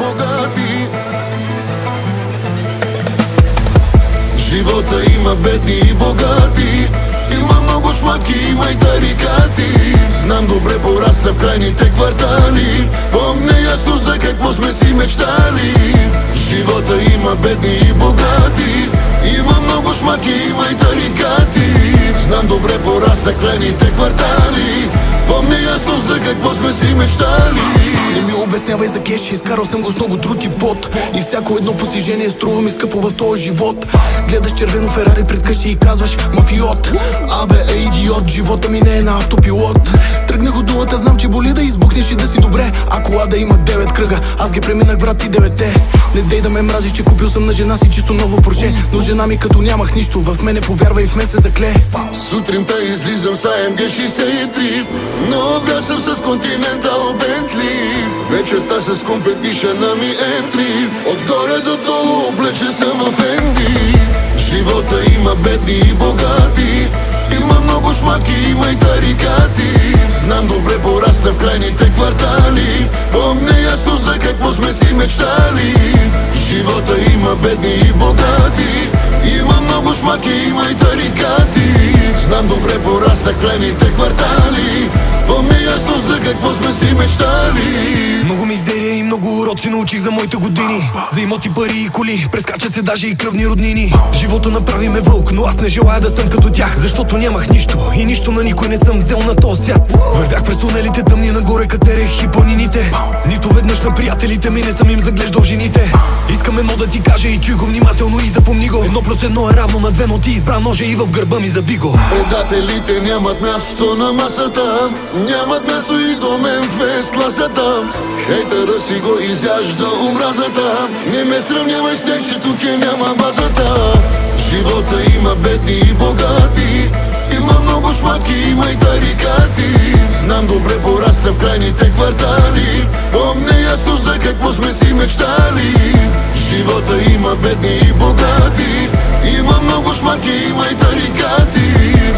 богати. Живота има бедни и богати, има много шматки, има и тарикати. Знам добре, порасна в крайните квартали, помня ясно за какво сме си мечтали. Живота има бедни и богати, има много шматки, има и тарикати. Знам добре, порасна в крайните квартали, помня ясно за какво сме си мечтали. Не ми обяснявай за кеш, изкарал съм го с много труд и пот. И всяко едно постижение струва ми скъпо в този живот. Гледаш червено Ферари пред къщи и казваш мафиот. Абе, идиот, живота ми не е на автопилот. Тръгнах от нулата, знам, че боли да избухнеш и да си добре. А колада има 9 кръга, аз ги преминах, брат, и 9-те. Не дей да ме мразиш, че купил съм на жена си чисто ново Порше. Но жена ми като нямах нищо, в мене повярва и в мен се закле. Сутринта излизам с AMG 63, но обяд съм с Continental Bentley. Вечерта с компетишъна ми M3, отгоре до долу облече съм в Fendi. Живота има бедни и богати, има много шматки, има и тарикати. Знам добре, порасна в крайните квартали, помня ясно за какво сме си мечтали. Живота има бедни и богати, има много шматки, има и тарикати. Знам добре, порасна в крайните квартали, помня ясно за какво сме си мечтали. Много мизерия и много уроци научих за моите години. За имоти, пари и коли, прескачат се даже и кръвни роднини. Живота направи ме вълк, но аз не желая да съм като тях, защото нямах нищо и нищо на никой не съм взел на този свят. Вървях през тунелите тъмни, нагоре катерех и планините. Нито веднъж на приятелите ми не съм им заглеждал жените. Искам едно да ти кажа и чуй го внимателно и запомни го. 1+1 е равно на 2, но ти избра ножа и в гърба ми заби го. Предателите нямат място на масата, нямат място и до мен в класата. Хейтъра си го изяжда омразата, не ме сравнявай с тях, че тук няма базата. Живота има бедни и богати, има много шматки, има и тарикати. Знам добре, порасна в крайните квартали, помня ясно за какво сме си мечтали. Живота има бедни и богати, има много шматки, има и тарикати.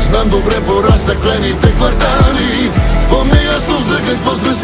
Знам добре, порасна в крайните квартали, помня ясно за какво сме си